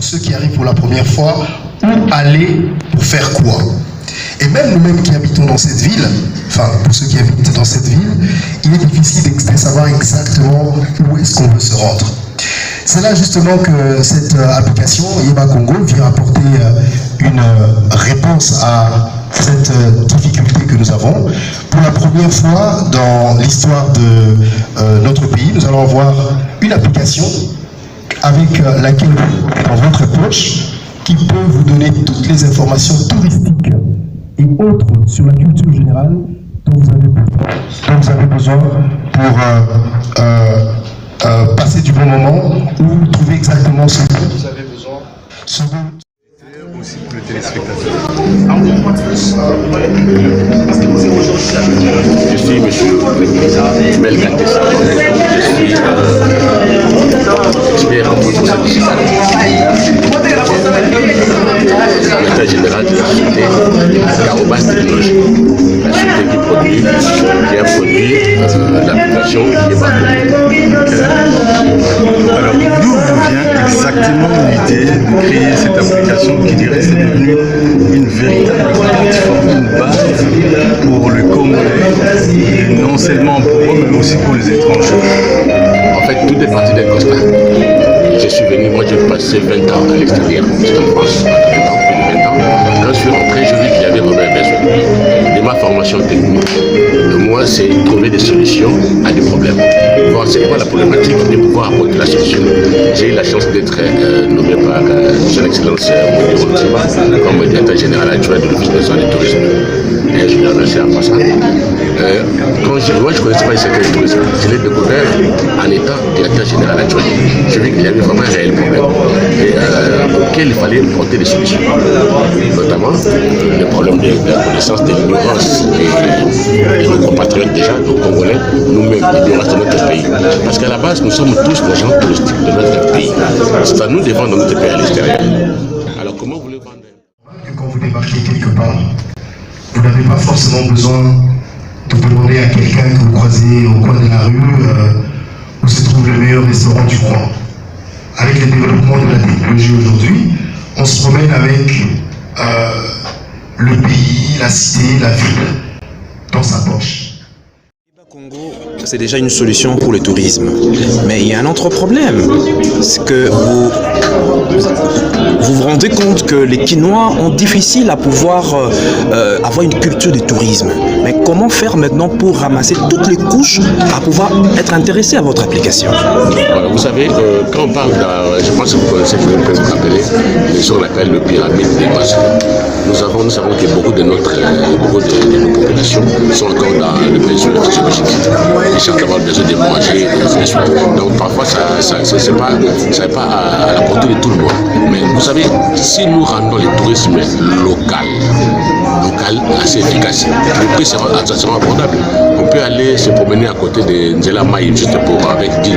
pour ceux qui arrivent pour la première fois, où aller pour faire quoi. Et même nous-mêmes qui habitons dans cette ville, enfin pour ceux qui habitent dans cette ville, il est difficile de savoir exactement où est-ce qu'on veut se rendre. C'est là justement que cette application Yeba Congo vient apporter une réponse à cette difficulté que nous avons. Pour la première fois dans l'histoire de notre pays, nous allons avoir une application avec laquelle, dans votre poche, qui peut vous donner toutes les informations touristiques et autres sur la culture générale dont vous avez besoin pour passer du bon moment ou trouver exactement ce dont vous avez besoin. Aussi pour les téléspectateurs. Je suis monsieur Melgaté Savon. Je suis expert en production. Secrétaire général de la société Carobas Technologies. La société qui a produit l'application Yeba Congo. Alors, d'où vous vient exactement l'idée de créer cette application qui dirait que c'est devenu une véritable plateforme, une base pour le Congolais, non seulement pour eux, mais aussi pour les étrangers? En fait, tout est parti d'un constat. Je suis venu, moi j'ai passé 20 ans à l'extérieur, j'étais en France, 20 ans, plus de 20 ans. Quand je suis rentré, je vis qu'il y avait vraiment un besoin. De ma formation technique, de moi, c'est trouver des solutions à des problèmes. Voir c'est quoi la problématique et pouvoir apporter la solution. J'ai eu la chance d'être nommé par son excellence Mounirou Nzima comme directeur général adjoint de l'Office national du tourisme. Et je lui remercie à ça. Moi, je ne connaissais pas le secteur du tourisme. Je l'ai découvert en étant directeur général adjoint. Je vis qu'il y avait vraiment un réel problème et auquel il fallait porter des solutions. Notamment le problème de la connaissance de l'ignorance et nos compatriotes déjà, nos Congolais, nous-mêmes, l'ignorance de notre pays. Parce qu'à la base, nous sommes tous des gens touristiques de notre pays. C'est à nous de vendre notre pays à l'extérieur. Alors comment vous voulez vendre? Quand vous débarquez quelque part, vous n'avez pas forcément besoin de demander à quelqu'un que vous croisez au coin de la rue où se trouve le meilleur restaurant du coin. Avec le développement de la technologie aujourd'hui, on se promène avec le pays, la cité, la ville dans sa poche. Congo, c'est déjà une solution pour le tourisme. Mais il y a un autre problème. C'est que vous vous rendez compte que les Quinois ont difficile à pouvoir avoir une culture de tourisme. Mais comment faire maintenant pour ramasser toutes les couches à pouvoir être intéressés à votre application? Vous savez, quand on parle, je pense que vous connaissez, je vais vous rappeler, ce qu'on appelle le pyramide des Maslow. Nous savons que beaucoup de nos populations sont encore dans le besoin physiologique. Ils cherchent d'avoir besoin de manger, donc parfois ça n'est pas à la portée de tout le monde. Mais vous savez, si nous rendons le tourisme local assez efficace, le prix sera abordable. On peut aller se promener à côté de Nzela Maï juste avec 10 $.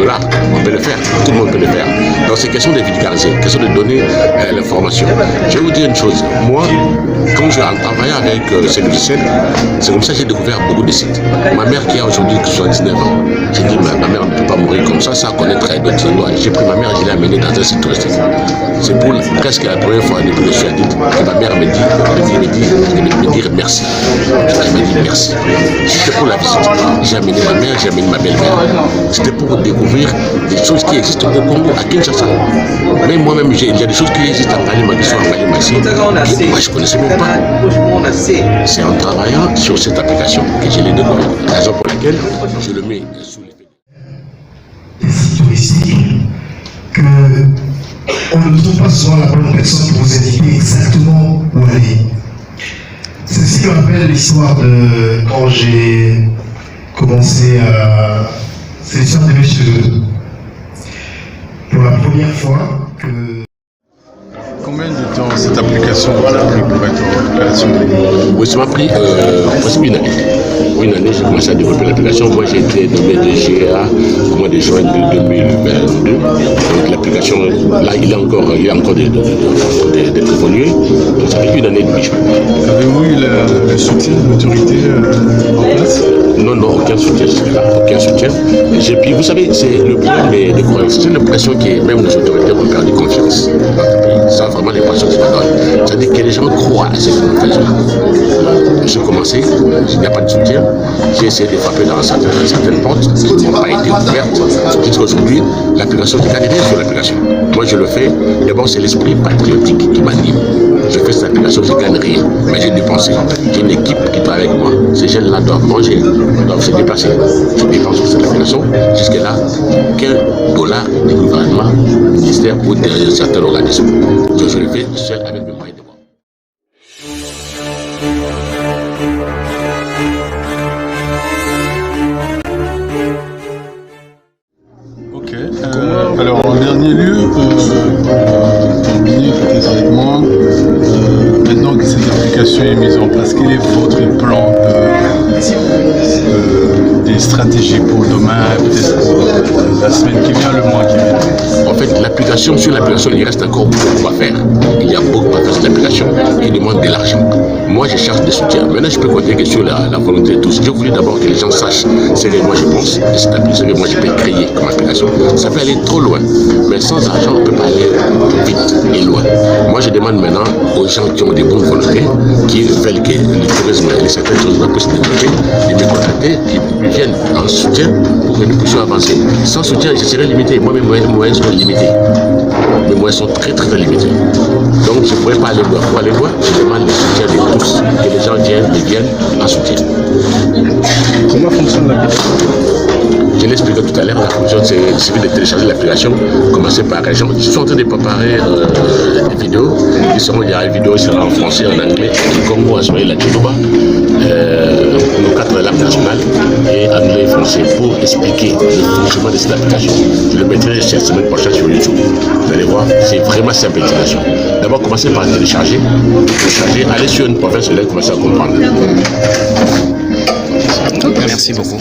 On peut le faire, tout le monde peut le faire. Donc c'est question de vulgariser, question de donner l'information. Je vais vous dire une chose, moi, quand je travaillais avec ces musiciens, c'est comme ça que j'ai découvert beaucoup de sites. Ma mère qui a aujourd'hui 79 ans, j'ai dit ma mère ne peut pas mourir comme ça connaître d'autres endroits. J'ai pris ma mère, je l'ai amenée dans un site touristique. C'est pour presque la première fois depuis que je suis adulte que ma mère me dit merci. Elle me dit merci. C'était pour la visite. J'ai amené ma mère, j'ai amené ma belle-mère. C'était pour découvrir des choses qui existent au Congo, à Kinshasa. Mais moi-même, il y a des choses qui existent en Mali-Madiso, en Mali-Massi, que moi je ne connaissais même pas. C'est en travaillant sur cette application que je l'ai découvert. La raison pour laquelle je le mets sous l'effet. Des sites touristiques que on ne trouve pas souvent la bonne personne pour vous indiquer exactement où aller. Ceci me rappelle l'histoire de quand j'ai commencé à... C'est l'histoire de monsieur pour la première fois que... Combien de temps cette application vous a pris pour être opérationnelle? Oui, ça m'a pris presque une année. Une année, j'ai commencé à développer l'application. Moi, j'ai été nommé DGA au mois de juin de 2022. Donc l'application, là, il y a encore des évoluer. Donc ça fait une année et demie. Avez-vous eu le soutien de l'autorité en place? Non, aucun soutien, aucun soutien. Et puis, vous savez, c'est le problème des croyances. J'ai l'impression que même les autorités ont perdu confiance dans notre pays. l'impression que je me donne. C'est-à-dire que les gens croient à ce que nous faisons. J'ai commencé, il n'y a pas de soutien. J'ai essayé de frapper dans certaines portes qui n'ont pas été ouvertes. Jusqu'à aujourd'hui, l'application, je ne gagne rien sur l'application. Moi, je le fais. D'abord, c'est l'esprit patriotique qui m'anime. Je fais cette application, je ne gagne rien. Mais j'ai dépensé. J'ai une équipe qui travaille avec moi. Ces jeunes-là doivent manger, doivent se déplacer. Je dépense sur cette application. Jusque-là, $1 du gouvernement, du ministère ou de certains organismes. Donc, je le fais seul avec mes moyens de moi. Ok. Alors, en dernier lieu, pour terminer peut-être avec moi, maintenant que cette application est mise en place, quel est votre plan des stratégies pour demain, peut-être pour la semaine qui vient, le mois qui vient? En fait, l'application, sur l'application, il reste encore beaucoup à faire. Il y a beaucoup à faire sur l'application qui demande de l'argent. Moi, je cherche des soutiens. Maintenant, je peux compter que sur la volonté de tous. Je voulais d'abord que les gens sachent ce que moi je pense de cette application, ce que moi je peux créer comme application. Ça peut aller trop loin, mais sans argent, on ne peut pas aller vite et loin. Moi, je demande maintenant aux gens qui ont des bonnes volontés, qui veulent que le tourisme et certaines choses puissent se développer, de me contacter, qui viennent en soutien pour que nous puissions avancer. Sans soutien, je serais limité. Moi, mes moyens sont limités. Mes moyens sont très limités. Donc, je ne pourrais pas aller loin. Pour aller loin, je demande le soutien de tous, que les gens viennent en soutien. Comment fonctionne l'application? Je l'ai expliqué tout à l'heure, la fonction, c'est il suffit de télécharger l'application, commencer par région. Je suis en train de préparer des vidéos. Il y a une vidéo qui sera en français, en anglais, en Congo, en Swahili, la Tchouba, nos 4 langues nationales, et anglais et français, pour expliquer le fonctionnement de cette application. Je le mettrai cette semaine prochaine sur YouTube. Vous allez voir, c'est vraiment simple l'utilisation. D'abord, commencez par télécharger, aller sur une province, et là, commencer à comprendre. Merci beaucoup.